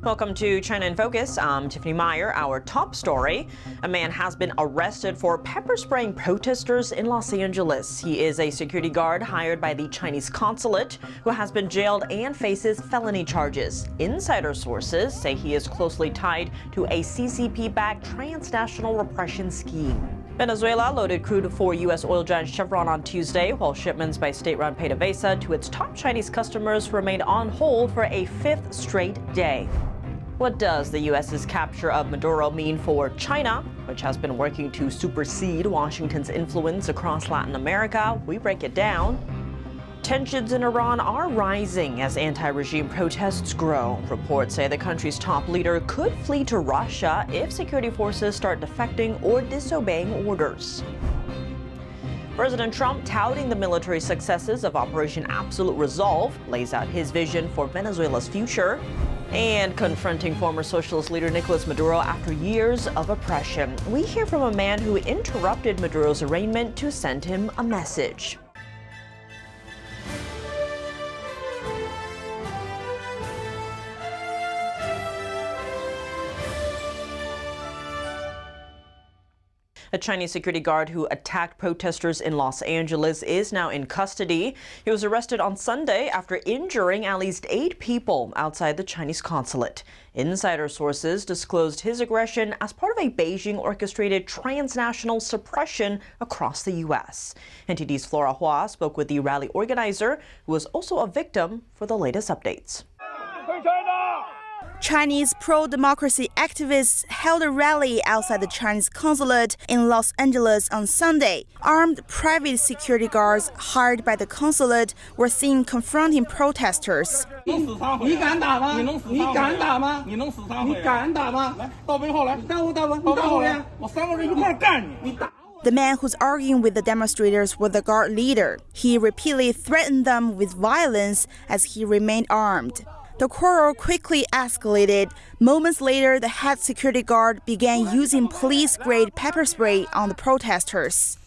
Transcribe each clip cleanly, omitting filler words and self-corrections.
Welcome to China in Focus. I'm Tiffany Meyer. Our top story: a man has been arrested for pepper spraying protesters in Los Angeles. He is a security guard hired by the Chinese Consulate who has been jailed and faces felony charges. Insider sources say he is closely tied to a CCP-backed transnational repression scheme. Venezuela loaded crude for U.S. oil giant Chevron on Tuesday, while shipments by state-run PDVSA to its top Chinese customers remained on hold for a fifth straight day. What does the U.S.'s capture of Maduro mean for China, which has been working to supersede Washington's influence across Latin America? We break it down. Tensions in Iran are rising as anti-regime protests grow. Reports say the country's top leader could flee to Russia if security forces start defecting or disobeying orders. President Trump, touting the military successes of Operation Absolute Resolve, lays out his vision for Venezuela's future. And confronting former socialist leader Nicolas Maduro after years of oppression. We hear from a man who interrupted Maduro's arraignment to send him a message. A Chinese security guard who attacked protesters in Los Angeles is now in custody. He was arrested on Sunday after injuring at least 8 people outside the Chinese consulate. Insider sources disclosed his aggression as part of a Beijing-orchestrated transnational suppression across the U.S. NTD's Flora Hua spoke with the rally organizer, who was also a victim, for the latest updates. Chinese pro-democracy activists held a rally outside the Chinese consulate in Los Angeles on Sunday. Armed private security guards hired by the consulate were seen confronting protesters. The man who's arguing with the demonstrators was the guard leader. He repeatedly threatened them with violence as he remained armed. The quarrel quickly escalated. Moments later, the head security guard began using police-grade pepper spray on the protesters.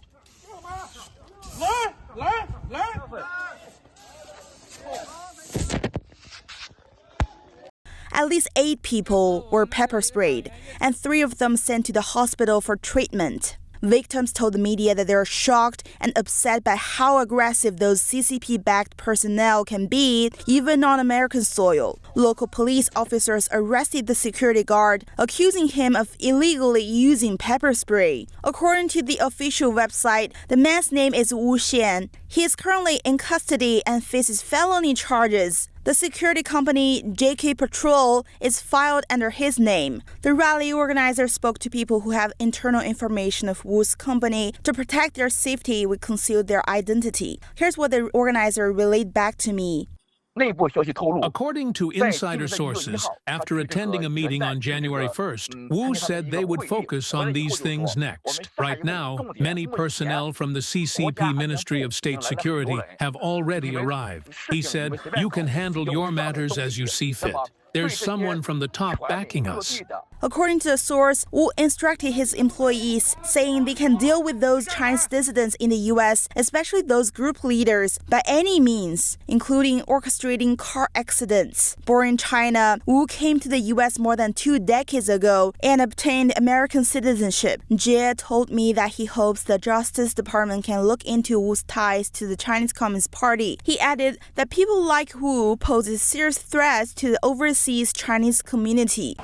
At least 8 people were pepper sprayed, and 3 of them sent to the hospital for treatment. Victims told the media that they are shocked and upset by how aggressive those CCP-backed personnel can be, even on American soil. Local police officers arrested the security guard, accusing him of illegally using pepper spray. According to the official website, the man's name is Ousting. He is currently in custody and faces felony charges. The security company JK Patrol is filed under his name. The rally organizer spoke to people who have internal information of Wu's company. To protect their safety, we concealed their identity. Here's what the organizer relayed back to me. According to insider sources, after attending a meeting on January 1st, Wu said they would focus on these things next. Right now, many personnel from the CCP Ministry of State Security have already arrived. He said, "You can handle your matters as you see fit. There's someone from the top backing us." According to the source, Wu instructed his employees, saying they can deal with those Chinese dissidents in the U.S., especially those group leaders, by any means, including orchestrating car accidents. Born in China, Wu came to the U.S. more than 2 decades ago and obtained American citizenship. Jie told me that he hopes the Justice Department can look into Wu's ties to the Chinese Communist Party. He added that people like Wu pose serious threats to the overseas Chinese community.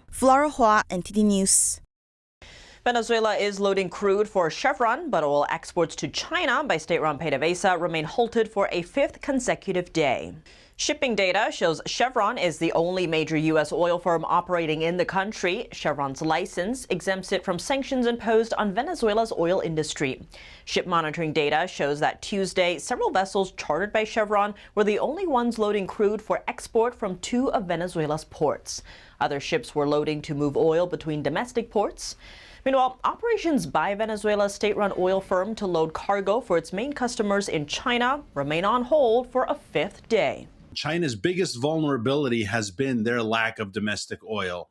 Flora Hua, NTD News. Venezuela is loading crude for Chevron, but oil exports to China by state-run PDVSA remain halted for a 5th consecutive day. Shipping data shows Chevron is the only major U.S. oil firm operating in the country. Chevron's license exempts it from sanctions imposed on Venezuela's oil industry. Ship monitoring data shows that Tuesday, several vessels chartered by Chevron were the only ones loading crude for export from 2 of Venezuela's ports. Other ships were loading to move oil between domestic ports. Meanwhile, operations by Venezuela's state-run oil firm to load cargo for its main customers in China remain on hold for a 5th day. China's biggest vulnerability has been their lack of domestic oil.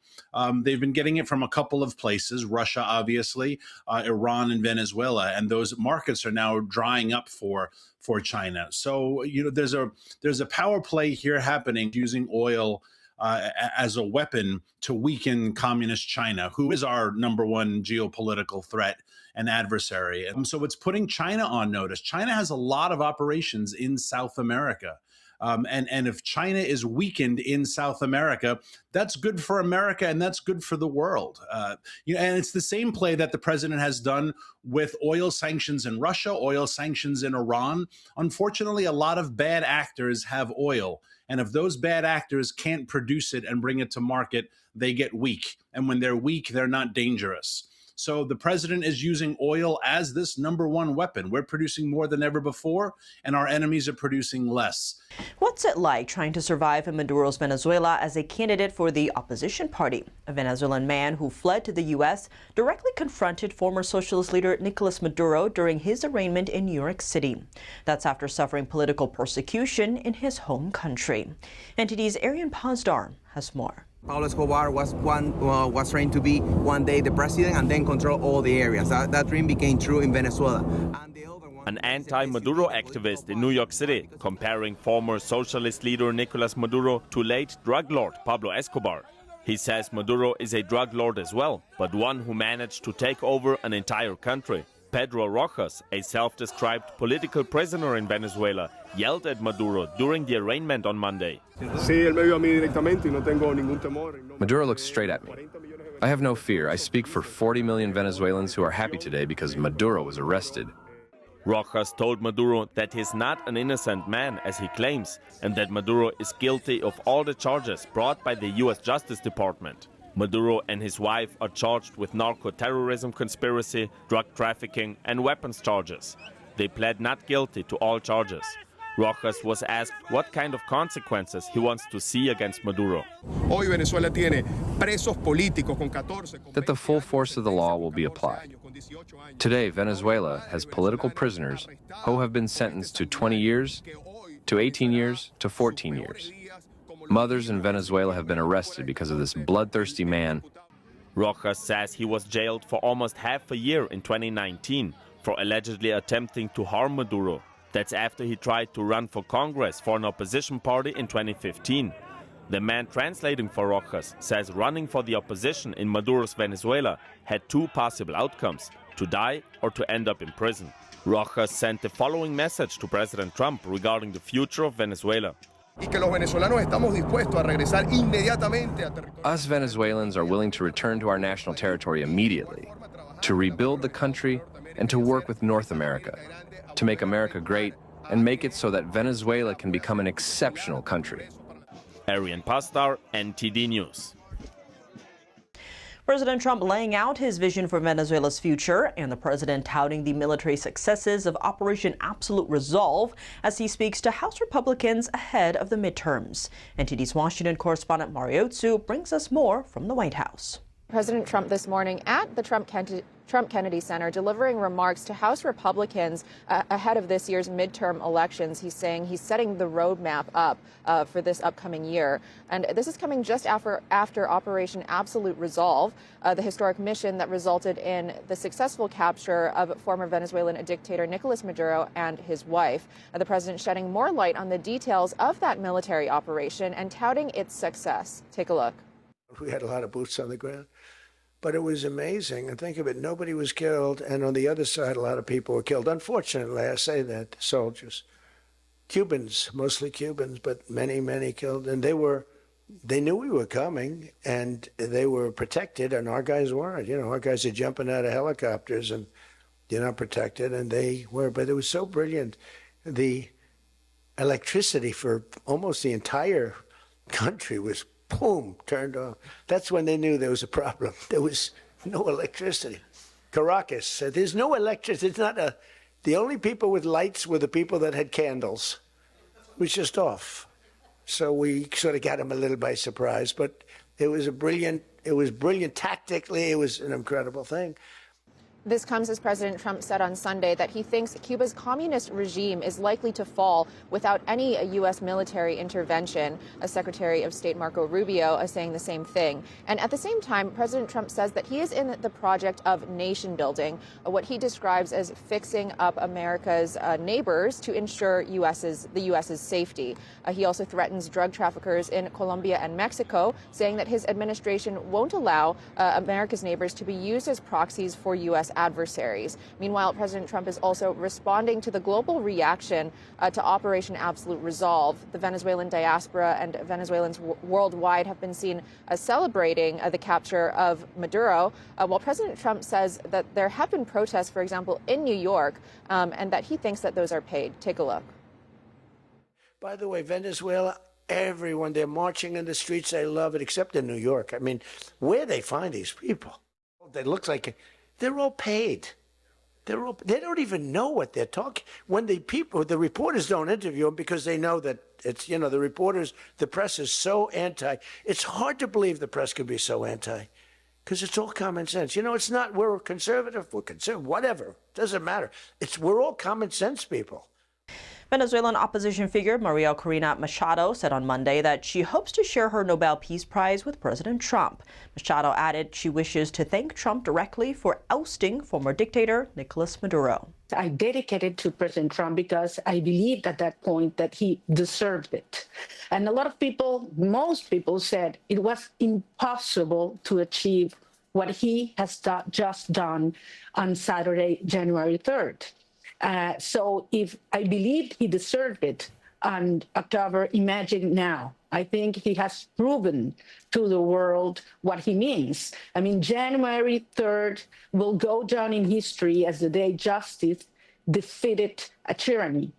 They've been getting it from a couple of places, Russia, obviously, Iran and Venezuela, and those markets are now drying up for China. So, there's a power play here happening using oil as a weapon to weaken communist China, who is our number one geopolitical threat and adversary. And so it's putting China on notice. China has a lot of operations in South America. And if China is weakened in South America, that's good for America and that's good for the world. And it's the same play that the president has done with oil sanctions in Russia, oil sanctions in Iran. Unfortunately, a lot of bad actors have oil. And if those bad actors can't produce it and bring it to market, they get weak. And when they're weak, they're not dangerous. So the president is using oil as this number one weapon. We're producing more than ever before, and our enemies are producing less. What's it like trying to survive in Maduro's Venezuela as a candidate for the opposition party? A Venezuelan man who fled to the U.S. directly confronted former socialist leader Nicolas Maduro during his arraignment in New York City. That's after suffering political persecution in his home country. NTD's Arian Pazdar has more. Pablo Escobar was trained to be one day the president and then control all the areas. That dream became true in Venezuela. An anti-Maduro activist in New York City, comparing former socialist leader Nicolas Maduro to late drug lord Pablo Escobar. He says Maduro is a drug lord as well, but one who managed to take over an entire country. Pedro Rojas, a self-described political prisoner in Venezuela, yelled at Maduro during the arraignment on Monday. Maduro looks straight at me. I have no fear. I speak for 40 million Venezuelans who are happy today because Maduro was arrested. Rojas told Maduro that he's not an innocent man, as he claims, and that Maduro is guilty of all the charges brought by the U.S. Justice Department. Maduro and his wife are charged with narco-terrorism conspiracy, drug trafficking, and weapons charges. They pled not guilty to all charges. Rojas was asked what kind of consequences he wants to see against Maduro. That the full force of the law will be applied. Today, Venezuela has political prisoners who have been sentenced to 20 years, to 18 years, to 14 years. Mothers in Venezuela have been arrested because of this bloodthirsty man. Rojas says he was jailed for almost half a year in 2019 for allegedly attempting to harm Maduro. That's after he tried to run for Congress for an opposition party in 2015. The man translating for Rojas says running for the opposition in Maduro's Venezuela had two possible outcomes: to die or to end up in prison. Rojas sent the following message to President Trump regarding the future of Venezuela. Us Venezuelans are willing to return to our national territory immediately, to rebuild the country and to work with North America, to make America great and make it so that Venezuela can become an exceptional country. Arian Pastar, NTD News. President Trump laying out his vision for Venezuela's future, and the president touting the military successes of Operation Absolute Resolve as he speaks to House Republicans ahead of the midterms. NTD's Washington correspondent Mariotsu brings us more from the White House. President Trump this morning at the Trump Kennedy Center delivering remarks to House Republicans ahead of this year's midterm elections. He's saying he's setting the roadmap up for this upcoming year. And this is coming just after Operation Absolute Resolve, the historic mission that resulted in the successful capture of former Venezuelan dictator Nicolas Maduro and his wife. The president shedding more light on the details of that military operation and touting its success. Take a look. We had a lot of boots on the ground. But it was amazing. And think of it, nobody was killed. And on the other side, a lot of people were killed. Unfortunately, I say that, soldiers. Cubans, mostly Cubans, but many, many killed. And they knew we were coming, and they were protected, and our guys weren't. You know, our guys are jumping out of helicopters, and you're not protected, and they were. But it was so brilliant. The electricity for almost the entire country was boom, turned off. That's when they knew there was a problem. There was no electricity. Caracas said, there's no electricity. It's not the only people with lights were the people that had candles. It was just off. So we sort of got them a little by surprise, but it was brilliant tactically. It was an incredible thing. This comes as President Trump said on Sunday that he thinks Cuba's communist regime is likely to fall without any U.S. military intervention. Secretary of State Marco Rubio is saying the same thing. And at the same time, President Trump says that he is in the project of nation building, what he describes as fixing up America's neighbors to ensure the U.S.'s safety. He also threatens drug traffickers in Colombia and Mexico, saying that his administration won't allow America's neighbors to be used as proxies for U.S. adversaries. Meanwhile, President Trump is also responding to the global reaction to Operation Absolute Resolve. The Venezuelan diaspora and Venezuelans worldwide have been seen celebrating the capture of Maduro, while President Trump says that there have been protests, for example, in New York, and that he thinks that those are paid. Take a look. By the way, Venezuela, everyone, they're marching in the streets. They love it, except in New York. I mean, where they find these people? They look like they're all paid. They don't even know what they're talking. When the reporters don't interview them because they know that it's, the press is so anti. It's hard to believe the press could be so anti because it's all common sense. It's not, we're conservative, whatever. Doesn't matter. We're all common sense people. Venezuelan opposition figure Maria Corina Machado said on Monday that she hopes to share her Nobel Peace Prize with President Trump. Machado added she wishes to thank Trump directly for ousting former dictator Nicolas Maduro. I dedicated to President Trump because I believed at that point that he deserved it. And a lot of people, most people said it was impossible to achieve what he has just done on Saturday, January 3rd. So if I believed he deserved it on October, imagine now. I think he has proven to the world what he means. I mean, January 3rd will go down in history as the day justice defeated a tyranny.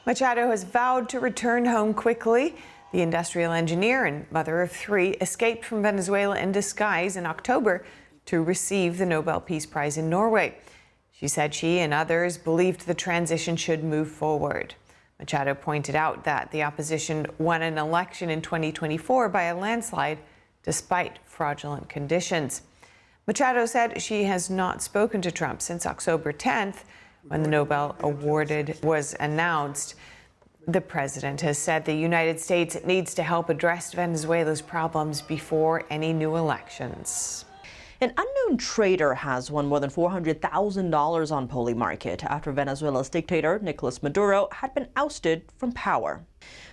Machado has vowed to return home quickly. The industrial engineer and mother of three escaped from Venezuela in disguise in October to receive the Nobel Peace Prize in Norway. She said she and others believed the transition should move forward. Machado pointed out that the opposition won an election in 2024 by a landslide despite fraudulent conditions. Machado said she has not spoken to Trump since October 10th, when the Nobel awarded was announced. The president has said the United States needs to help address Venezuela's problems before any new elections. An unknown trader has won more than $400,000 on Polymarket after Venezuela's dictator Nicolas Maduro had been ousted from power.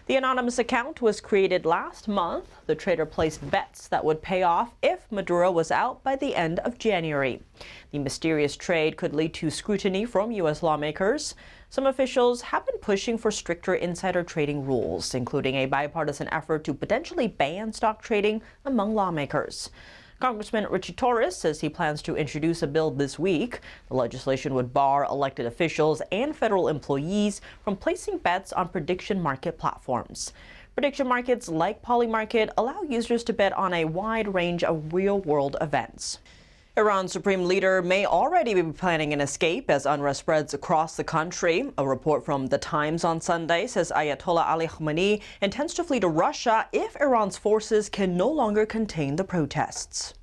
The anonymous account was created last month. The trader placed bets that would pay off if Maduro was out by the end of January. The mysterious trade could lead to scrutiny from U.S. lawmakers. Some officials have been pushing for stricter insider trading rules, including a bipartisan effort to potentially ban stock trading among lawmakers. Congressman Richie Torres says he plans to introduce a bill this week. The legislation would bar elected officials and federal employees from placing bets on prediction market platforms. Prediction markets like Polymarket allow users to bet on a wide range of real-world events. Iran's supreme leader may already be planning an escape as unrest spreads across the country. A report from The Times on Sunday says Ayatollah Ali Khamenei intends to flee to Russia if Iran's forces can no longer contain the protests.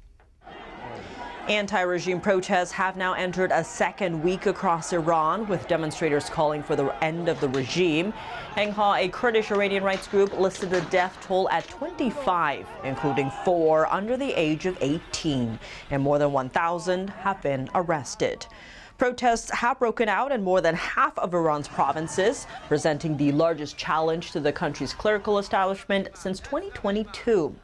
Anti-regime protests have now entered a second week across Iran, with demonstrators calling for the end of the regime. Hengha, a Kurdish Iranian rights group, listed the death toll at 25, including 4 under the age of 18, and more than 1,000 have been arrested. Protests have broken out in more than half of Iran's provinces, presenting the largest challenge to the country's clerical establishment since 2022.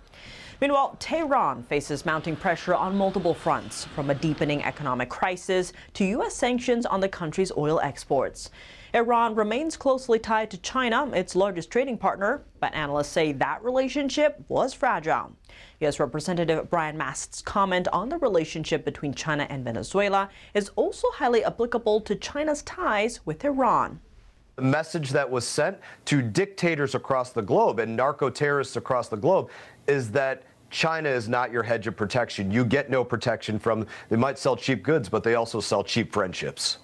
Meanwhile, Tehran faces mounting pressure on multiple fronts, from a deepening economic crisis to U.S. sanctions on the country's oil exports. Iran remains closely tied to China, its largest trading partner, but analysts say that relationship was fragile. U.S. Representative Brian Mast's comment on the relationship between China and Venezuela is also highly applicable to China's ties with Iran. The message that was sent to dictators across the globe and narco-terrorists across the globe is that China is not your hedge of protection. You get no protection from them. They might sell cheap goods, but they also sell cheap friendships.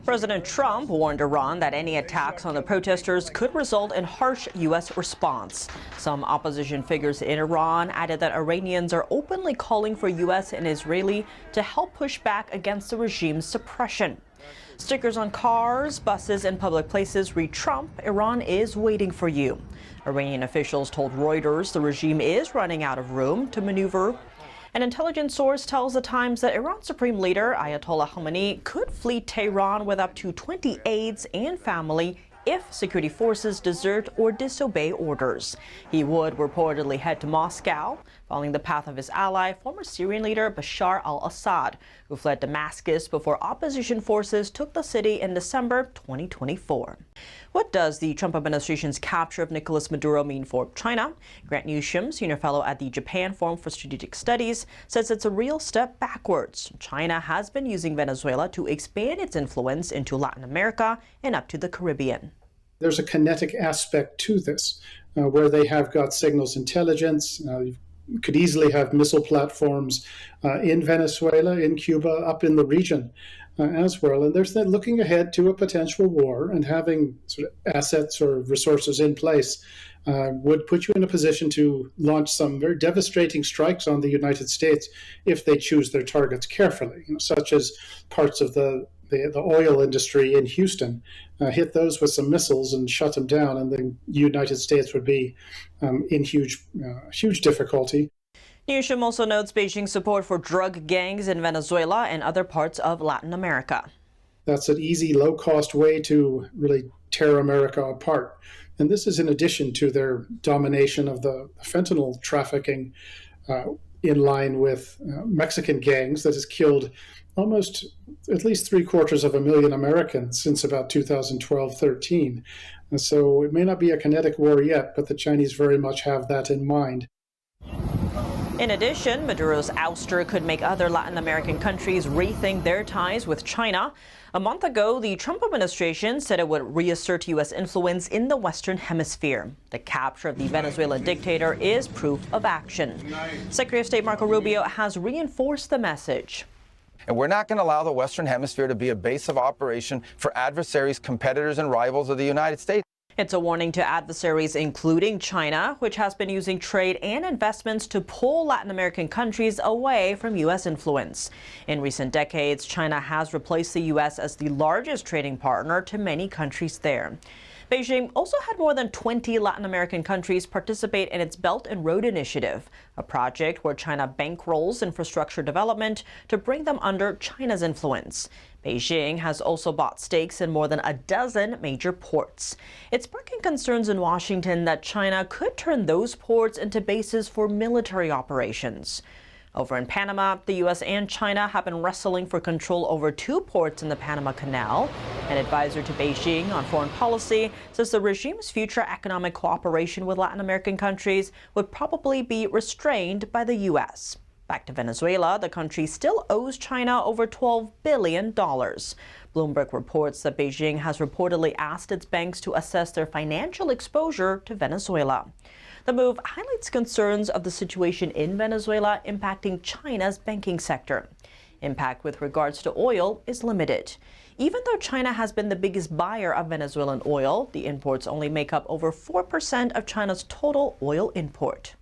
President Trump warned Iran that any attacks on the protesters could result in harsh U.S. response. Some opposition figures in Iran added that Iranians are openly calling for U.S. and Israeli to help push back against the regime's suppression. Stickers on cars, buses, and public places read Trump, Iran is waiting for you. Iranian officials told Reuters the regime is running out of room to maneuver. An intelligence source tells The Times that Iran's Supreme Leader Ayatollah Khamenei could flee Tehran with up to 20 aides and family if security forces desert or disobey orders. He would reportedly head to Moscow, following the path of his ally, former Syrian leader Bashar al-Assad, who fled Damascus before opposition forces took the city in December 2024. What does the Trump administration's capture of Nicolas Maduro mean for China? Grant Newsham, senior fellow at the Japan Forum for Strategic Studies, says it's a real step backwards. China has been using Venezuela to expand its influence into Latin America and up to the Caribbean. There's a kinetic aspect to this, where they have got signals intelligence. You could easily have missile platforms in Venezuela, in Cuba, up in the region as well. And they're looking ahead to a potential war, and having sort of assets or resources in place would put you in a position to launch some very devastating strikes on the United States if they choose their targets carefully, such as parts of the oil industry in Houston. Hit those with some missiles and shut them down, and the United States would be in huge difficulty. Newsham also notes Beijing's support for drug gangs in Venezuela and other parts of Latin America. That's an easy, low-cost way to really tear America apart. And this is in addition to their domination of the fentanyl trafficking in line with Mexican gangs that has killed almost at least 750,000 Americans since about 2012-13. And so it may not be a kinetic war yet, but the Chinese very much have that in mind. In addition, Maduro's ouster could make other Latin American countries rethink their ties with China. A month ago, the Trump administration said it would reassert U.S. influence in the Western Hemisphere. The capture of the Venezuelan dictator is proof of action. Secretary of State Marco Rubio has reinforced the message. And we're not going to allow the Western Hemisphere to be a base of operation for adversaries, competitors, and rivals of the United States. It's a warning to adversaries, including China, which has been using trade and investments to pull Latin American countries away from U.S. influence. In recent decades, China has replaced the U.S. as the largest trading partner to many countries there. Beijing also had more than 20 Latin American countries participate in its Belt and Road Initiative, a project where China bankrolls infrastructure development to bring them under China's influence. Beijing has also bought stakes in more than a dozen major ports. It's sparking concerns in Washington that China could turn those ports into bases for military operations. Over in Panama, the U.S. and China have been wrestling for control over 2 ports in the Panama Canal. An advisor to Beijing on foreign policy says the regime's future economic cooperation with Latin American countries would probably be restrained by the U.S. Back to Venezuela, the country still owes China over $12 billion. Bloomberg reports that Beijing has reportedly asked its banks to assess their financial exposure to Venezuela. The move highlights concerns of the situation in Venezuela impacting China's banking sector. Impact with regards to oil is limited. Even though China has been the biggest buyer of Venezuelan oil, the imports only make up over 4% of China's total oil import.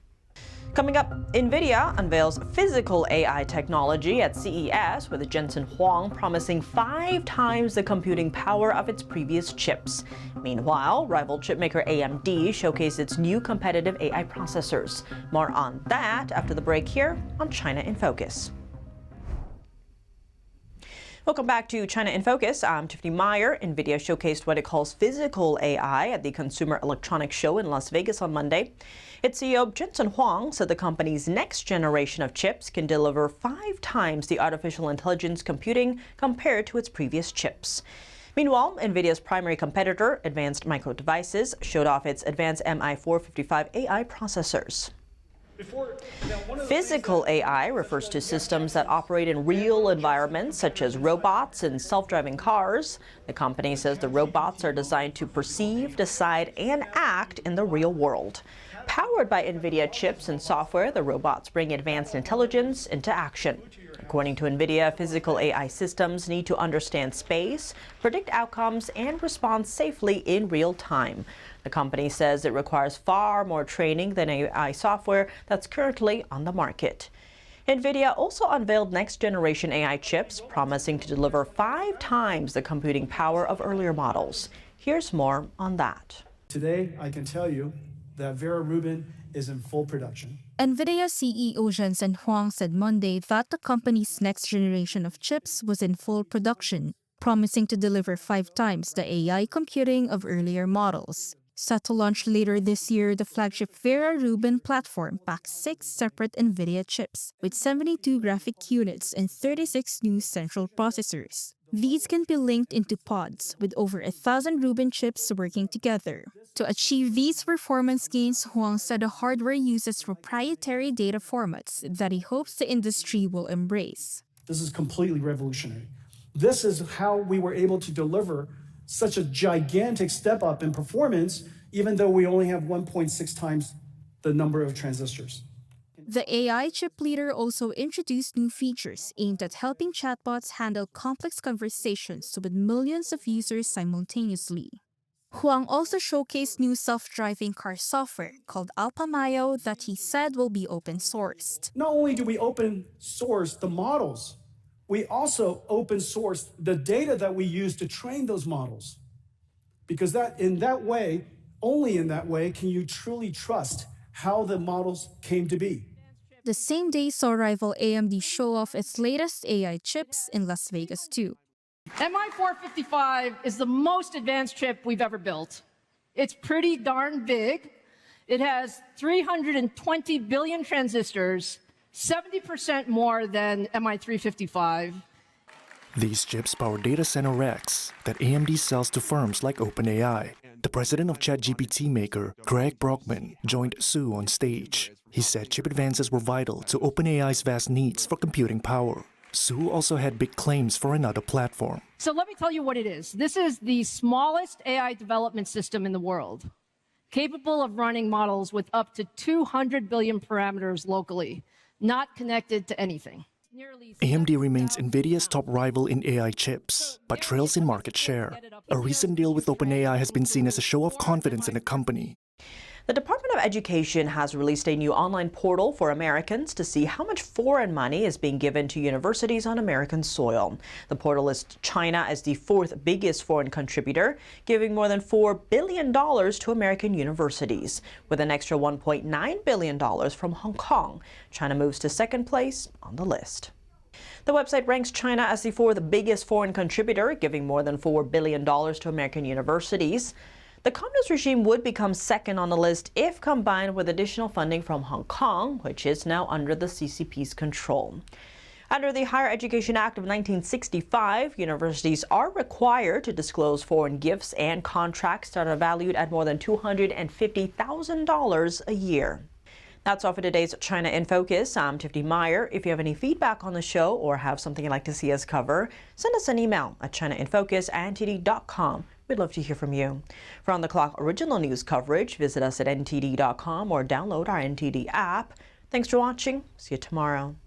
Coming up, NVIDIA unveils physical AI technology at CES, with Jensen Huang promising 5 times the computing power of its previous chips. Meanwhile, rival chipmaker AMD showcased its new competitive AI processors. More on that after the break here on China in Focus. Welcome back to China in Focus. I'm Tiffany Meyer. NVIDIA showcased what it calls physical AI at the Consumer Electronics Show in Las Vegas on Monday. Its CEO Jensen Huang said the company's next generation of chips can deliver 5 times the artificial intelligence computing compared to its previous chips. Meanwhile, NVIDIA's primary competitor, Advanced Micro Devices, showed off its advanced MI455 AI processors. Physical AI refers to systems that operate in real environments, such as robots and self-driving cars. The company says the robots are designed to perceive, decide, and act in the real world. Powered by NVIDIA chips and software, the robots bring advanced intelligence into action. According to NVIDIA, physical AI systems need to understand space, predict outcomes, and respond safely in real time. The company says it requires far more training than AI software that's currently on the market. NVIDIA also unveiled next-generation AI chips, promising to deliver 5 times the computing power of earlier models. Here's more on that. Today, I can tell you that Vera Rubin is in full production. NVIDIA CEO Jensen Huang said Monday that the company's next generation of chips was in full production, promising to deliver 5 times the AI computing of earlier models. Set to launch later this year, the flagship Vera Rubin platform packs 6 separate NVIDIA chips with 72 graphic units and 36 new central processors. These can be linked into pods with over 1,000 Rubin chips working together. To achieve these performance gains, Huang said the hardware uses proprietary data formats that he hopes the industry will embrace. This is completely revolutionary. This is how we were able to deliver such a gigantic step up in performance, even though we only have 1.6 times the number of transistors. The AI chip leader also introduced new features aimed at helping chatbots handle complex conversations with millions of users simultaneously. Huang also showcased new self-driving car software called Alpamayo that he said will be open-sourced. Not only do we open source the models, we also open source the data that we use to train those models. Because only in that way can you truly trust how the models came to be. The same day saw rival AMD show off its latest AI chips in Las Vegas too. MI455 is the most advanced chip we've ever built. It's pretty darn big. It has 320 billion transistors, 70% more than MI355. These chips power data center racks that AMD sells to firms like OpenAI. The president of ChatGPT maker, Greg Brockman, joined Su on stage. He said chip advances were vital to OpenAI's vast needs for computing power. Su also had big claims for another platform. So let me tell you what it is. This is the smallest AI development system in the world, capable of running models with up to 200 billion parameters locally, not connected to anything. AMD remains NVIDIA's top rival in AI chips, but trails in market share. A recent deal with OpenAI has been seen as a show of confidence in the company. The Department of Education has released a new online portal for Americans to see how much foreign money is being given to universities on American soil. The portal lists China as the 4th biggest foreign contributor, giving more than $4 billion to American universities, with an extra $1.9 billion from Hong Kong. China moves to 2nd place on the list. The website ranks China as the 4th biggest foreign contributor, giving more than $4 billion to American universities. The communist regime would become 2nd on the list if combined with additional funding from Hong Kong, which is now under the CCP's control. Under the Higher Education Act of 1965, universities are required to disclose foreign gifts and contracts that are valued at more than $250,000 a year. That's all for today's China in Focus. I'm Tiffany Meyer. If you have any feedback on the show or have something you'd like to see us cover, send us an email at chinainfocus@ntd.com. We'd love to hear from you. For on-the-clock original news coverage, visit us at ntd.com or download our NTD app. Thanks for watching. See you tomorrow.